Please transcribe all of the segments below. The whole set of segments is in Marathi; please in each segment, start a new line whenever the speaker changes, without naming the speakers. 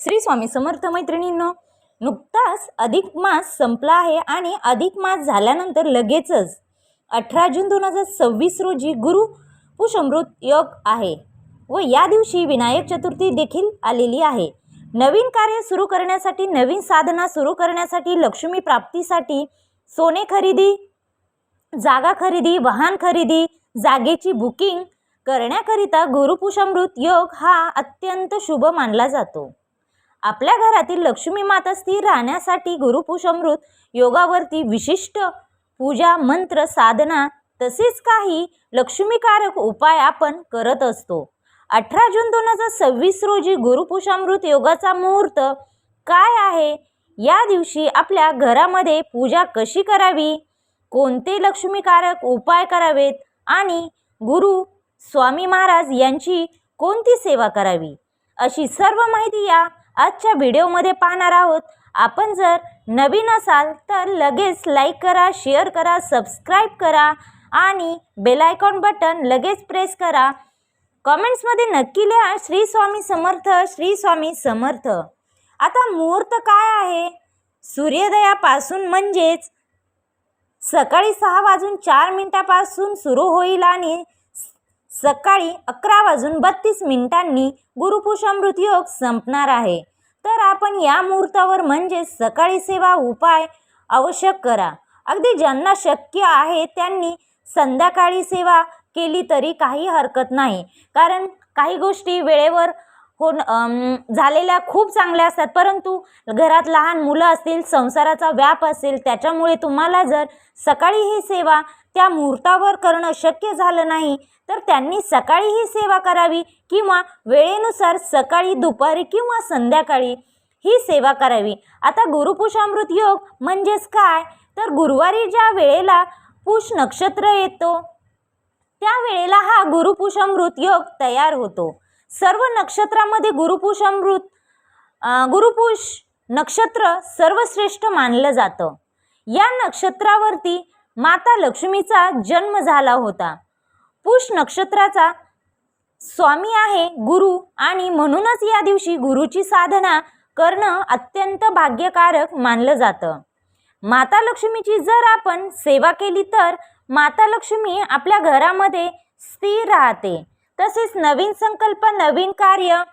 श्री स्वामी समर्थ मैत्रिणींनो, नुकताच अधिक मास संपला आहे आणि अधिक मास झाल्यानंतर लगेचच 18 जून 2026 रोजी गुरु पुष्यमृत योग आहे व या दिवशी विनायक चतुर्थी देखील आलेली आहे। नवीन कार्य सुरू करण्यासाठी, नवीन साधना सुरू करण्यासाठी, लक्ष्मी प्राप्तीसाठी, सोने खरेदी, जागा खरेदी, वाहन खरेदी, जागेची बुकिंग करण्याकरिता गुरु पुष्यमृत योग हा अत्यंत शुभ मानला जातो। आपल्या घरातील लक्ष्मी माता स्थिर राहण्यासाठी गुरु पुष्यमृत योगावरती विशिष्ट पूजा, मंत्र, साधना तसेच काही लक्ष्मीकारक उपाय आपण करत असतो। 18 जून 2026 रोजी गुरु पुष्यमृत योगाचा मुहूर्त काय आहे, या दिवशी आपल्या घरामध्ये पूजा कशी करावी, कोणते लक्ष्मीकारक उपाय करावेत आणि गुरु स्वामी महाराज यांची कोणती सेवा करावी, अशी सर्व माहिती या आजच्या व्हिडिओमध्ये पाहणार आहोत। आपण जर नवीन असाल तर लगेच लाईक करा, शेअर करा, सबस्क्राईब करा आणि बेल आयकॉन बटन लगेच प्रेस करा। कमेंट्समध्ये नक्की लिहा श्री स्वामी समर्थ, श्री स्वामी समर्थ। आता मुहूर्त काय आहे? सूर्योदयापासून म्हणजेच सकाळी 6:04 सुरू होईल आणि सकाळी 11:32 गुरु पुष्यमृत योग संपणार आहे। तर आपण या मुहूर्तावर म्हणजे सकाळी सेवा उपाय आवश्यक करा। अगदी ज्यांना शक्य आहे त्यांनी संध्याकाळी सेवा केली तरी काही हरकत नाही, कारण काही गोष्टी वेळेवर झालेल्या खूप चांगल्या असतात, परंतु घरात लहान मुलं असतील, संसाराचा व्याप असेल, त्याच्यामुळे तुम्हाला जर सकाळी ही सेवा त्या मुहूर्तावर करणं शक्य झालं नाही तर त्यांनी सकाळी ही सेवा करावी किंवा वेळेनुसार सकाळी, दुपारी किंवा संध्याकाळी ही सेवा करावी। आता गुरु पुष्यमृत योग म्हणजेच काय, तर गुरुवारी ज्या वेळेला पुष नक्षत्र येतो त्या वेळेला हा गुरु पुष्यमृत योग तयार होतो। सर्व नक्षत्रामध्ये गुरुपुष नक्षत्र सर्वश्रेष्ठ मानलं जातं। या नक्षत्रावरती माता लक्ष्मीचा जन्म झाला होता। पुष नक्षत्राचा स्वामी आहे गुरु आणि म्हणूनच या दिवशी गुरुची साधना करणं अत्यंत भाग्यकारक मानलं जातं। माता लक्ष्मीची जर आपण सेवा केली तर माता लक्ष्मी आपल्या घरामध्ये स्थिर राहते। तसेच नवीन संकल्प, नवीन कार्य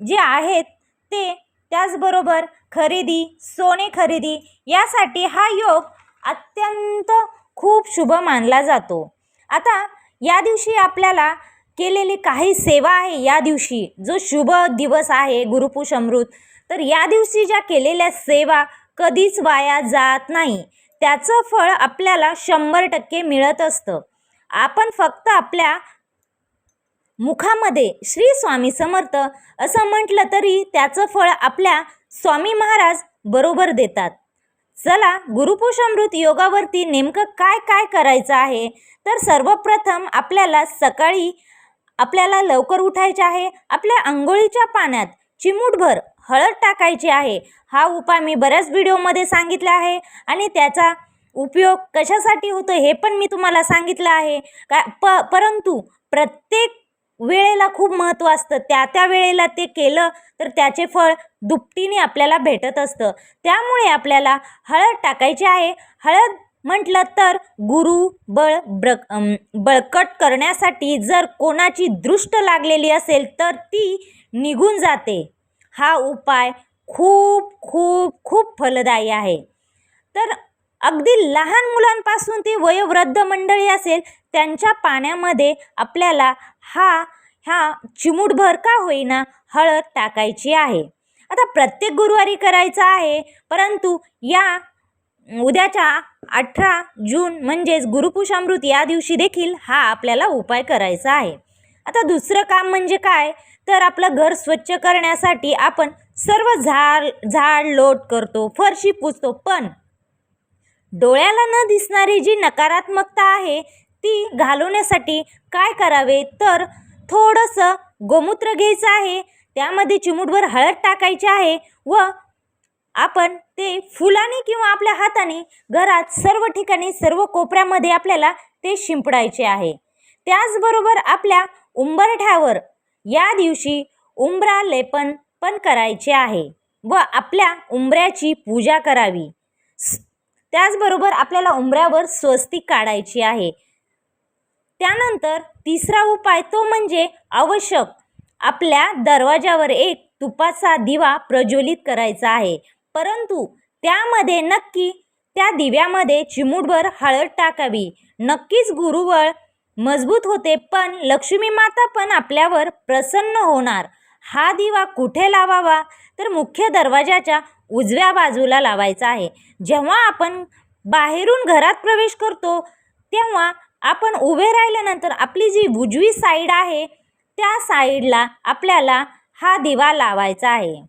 जे आहेत ते, त्याचबरोबर खरेदी, सोने खरेदी यासाठी हा योग अत्यंत खूप शुभ मानला जातो। आता या दिवशी आपल्याला केलेली काही सेवा आहे, या दिवशी जो शुभ दिवस आहे गुरु पुष्यमृत, तर या दिवशी ज्या केलेल्या सेवा कधीच वाया जात नाही, त्याचं फळ आपल्याला 100% मिळत असतं। आपण फक्त आपल्या मुखामध्ये श्री स्वामी समर्थ असं म्हटलं तरी त्याचं फळ आपल्या स्वामी महाराज बरोबर देतात। चला, गुरु पुष्यमृत योगावरती नेमकं काय काय करायचं आहे, तर सर्वप्रथम आपल्याला सकाळी लवकर उठायचे आहे। आपल्या अंघोळीच्या पाण्यात चिमूटभर हळद टाकायची आहे। हा उपाय मी बऱ्याच व्हिडिओमध्ये सांगितला आहे आणि त्याचा उपयोग कशासाठी होतो हे पण मी तुम्हाला सांगितलं आहे परंतु प्रत्येक वेळेला खूप महत्त्व असतं, त्या वेळेला ते केलं तर त्याचे फळ दुपटीने आपल्याला भेटत असतं। त्यामुळे आपल्याला हळद टाकायची आहे। हळद म्हटलं तर गुरु बळकट करण्यासाठी, जर कोणाची दृष्ट लागलेली असेल तर ती निघून जाते। हा उपाय खूप खूप खूप फलदायी आहे। तर अगदी लहान मुलांपासून ते वयोवृद्ध मंडळी असेल त्यांच्या पाण्यामध्ये आपल्याला हा चिमूटभर का होईना हळद टाकायची आहे। आता प्रत्येक गुरुवारी करायचं आहे, परंतु या उद्याच्या 18 जून म्हणजेच गुरु पुष्यमृत या दिवशी देखील हा आपल्याला उपाय करायचा आहे। आता दुसरं काम म्हणजे काय, तर आपलं घर स्वच्छ करण्यासाठी आपण सर्व झाड लोट करतो, फरशी पुसतो, पण डोळ्याला न दिसणारी जी नकारात्मकता आहे ती घालवण्यासाठी काय करावे, तर थोडंसं गोमूत्र घ्यायचं आहे, त्यामध्ये चिमूटभर हळद टाकायची आहे व आपण ते फुलाने किंवा आपल्या हाताने घरात सर्व ठिकाणी, सर्व कोपऱ्यामध्ये आपल्याला ते शिंपडायचे आहे। त्याचबरोबर आपल्या उंबरठ्यावर या दिवशी उंबरा लेपन पण करायचे आहे व आपल्या उंबऱ्याची पूजा करावी. त्याचबरोबर आपल्याला उंबऱ्यावर स्वस्तिक काढायची आहे. त्यानंतर तिसरा उपाय तो म्हणजे आवश्यक आपल्या दरवाजावर एक तुपाचा दिवा प्रज्वलित करायचा आहे. परंतु त्यामध्ये नक्की त्या दिव्यामध्ये चिमूटभर हळद टाकावी. नक्कीच गुरुबळ मजबूत होते, पण लक्ष्मी माता पण आपल्यावर प्रसन्न होणार. हा दिवा कुठे लावावा तर मुख्य दरवाजाच्या उजव्या बाजूला लावायचा आहे. जेव्हा आपण बाहेरून घरात प्रवेश करतो तेव्हा आपण उभे राहिल्यानंतर आपली जी उजवी साईड आहे त्या साईडला आपल्याला हा दिवा लावायचा आहे.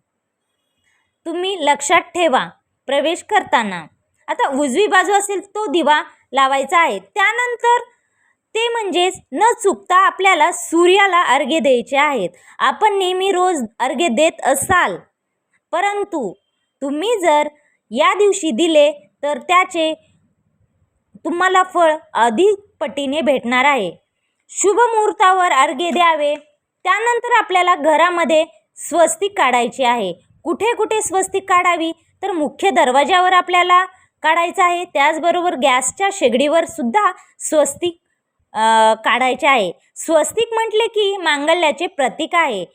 तुम्ही लक्षात ठेवा, प्रवेश करताना आता उजवी बाजू असेल तो दिवा लावायचा आहे. त्यानंतर ते म्हणजेच न चुकता आपल्याला सूर्याला अर्घ्य द्यायचे आहेत. आपण नेहमी रोज अर्घ्य देत असाल, परंतु तुम्ही जर या दिवशी दिले तर त्याचे तुम्हाला फळ अधिक पटीने भेटणार आहे. शुभ मुहूर्तावर अर्घ्य द्यावे. त्यानंतर आपल्याला घरामध्ये स्वस्तिक काढायचे आहे. कुठे कुठे स्वस्तिक काढावी तर मुख्य दरवाजावर आपल्याला काढायचं आहे. त्याचबरोबर गॅसच्या शेगडीवर सुद्धा स्वस्तिक काढायचे आहे. स्वस्तिक म्हटले की मांगल्याचे प्रतीक आहे.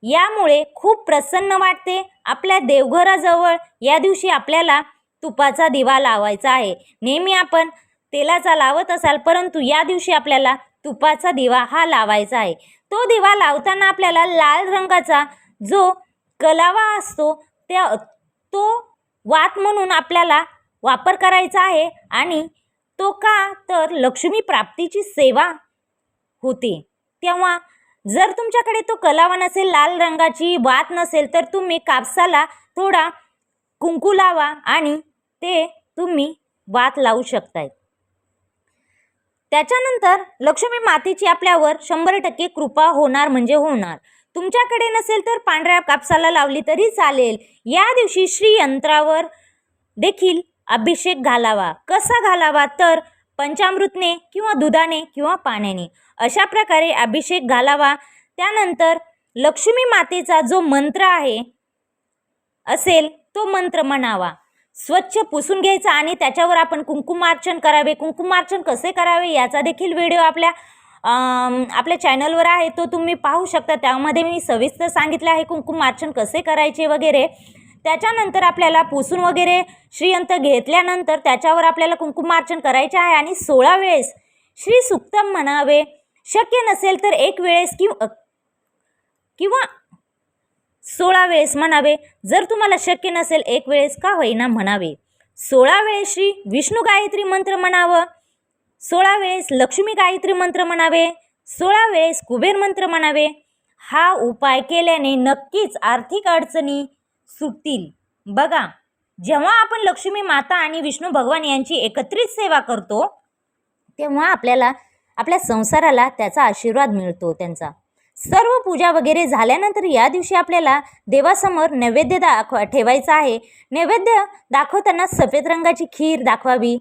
यामुळे खूप प्रसन्न वाटते. आपल्या देवघराजवळ या दिवशी आपल्याला तुपाचा दिवा लावायचा आहे. नेहमी आपण तेलाचा लावत असाल, परंतु या दिवशी आपल्याला तुपाचा दिवा हा लावायचा आहे. तो दिवा लावताना आपल्याला लाल रंगाचा जो कलावा असतो तो वात म्हणून आपल्याला वापर करायचा आहे. आणि तो का तर लक्ष्मी प्राप्तीची सेवा होते. तेव्हा जर तुमच्याकडे तो कलावा नसेल, लाल रंगाची वात नसेल, तर तुम्ही कापसाला थोडा कुंकू लावा आणि ते तुम्ही वात लावू शकताय. त्याच्यानंतर लक्ष्मी मातेची आपल्यावर 100% कृपा होणार म्हणजे होणार. तुमच्याकडे नसेल तर पांढऱ्या कापसाला लावली तरी चालेल. या दिवशी श्रीयंत्रावर देखील अभिषेक घालावा. कसा घालावा तर पंचामृतने किंवा दुधाने किंवा पाण्याने अशा प्रकारे अभिषेक घालावा. त्यानंतर लक्ष्मी मातेचा जो मंत्र आहे असेल तो मंत्र म्हणावा. स्वच्छ पुसून घ्यायचा आणि त्याच्यावर आपण कुंकुमार्चन करावे. कुंकुमार्चन कसे करावे याचा देखील व्हिडिओ आपल्या चॅनलवर आहे, तो तुम्ही पाहू शकता. त्यामध्ये मी सविस्तर सांगितले आहे कुंकुमार्चन कसे करायचे वगैरे. त्याच्यानंतर आपल्याला पुसून वगैरे श्रीयंत्र घेतल्यानंतर त्याच्यावर आपल्याला कुंकुमार्चन करायचे आहे आणि 16 वेळेस श्री सुक्तम म्हणावे. शक्य नसेल तर एक वेळेस किंवा 16 वेळेस म्हणावे. जर तुम्हाला शक्य नसेल एक वेळेस का होईना म्हणावे. 16 वेळेस श्री विष्णू गायत्री मंत्र म्हणावं. 16 वेळेस लक्ष्मी गायत्री मंत्र म्हणावे. 16 वेळेस कुबेर मंत्र म्हणावे. हा उपाय केल्याने नक्कीच आर्थिक अडचणी सुटतील. बघा, जेव्हा आपण लक्ष्मी माता आणि विष्णू भगवान यांची एकत्रित सेवा करतो तेव्हा आपल्याला आपल्या संसाराला त्याचा आशीर्वाद मिळतो. त्यांचा सर्व पूजा वगैरे झाल्यानंतर या दिवशी आपल्याला देवासमोर नैवेद्य ठेवायचा आहे. नैवेद्य दाखवताना सफेद रंगाची खीर दाखवावी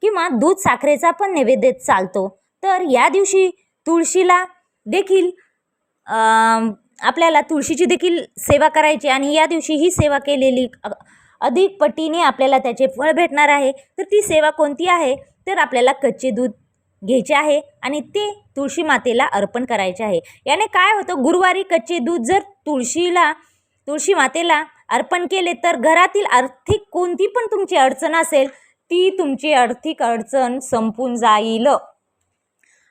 किंवा दूध साखरेचा पण नैवेद्य चालतो. तर या दिवशी तुळशीला देखील आपल्याला तुळशीची देखील सेवा करायची आणि या दिवशी ही सेवा केलेली अधिक पटीने आपल्याला त्याचे फळ भेटणार आहे. तर ती सेवा कोणती आहे तर आपल्याला कच्चे दूध घ्यायचे आहे आणि ते तुळशी मातेला अर्पण करायचे आहे. याने काय होतं, गुरुवारी कच्चे दूध जर तुळशी मातेला अर्पण केले तर घरातील आर्थिक कोणती पण तुमची अडचण असेल ती तुमची आर्थिक अडचण संपून जाईल.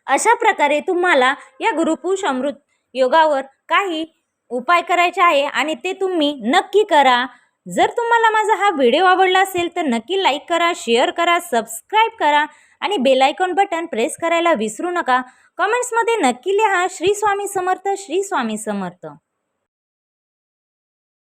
अशा प्रकारे तुम्हाला या गुरुपुरुष अमृत योगावर काही उपाय करायचे आहे आणि ते तुम्ही नक्की करा. जर तुम्हाला माझा हा व्हिडिओ आवडला असेल तर नक्की लाईक करा, शेअर करा, सबस्क्राईब करा आणि बेल आयकॉन बटन प्रेस करायला विसरू नका. कमेंट्समध्ये नक्की लिहा श्री स्वामी समर्थ, श्री स्वामी समर्थ.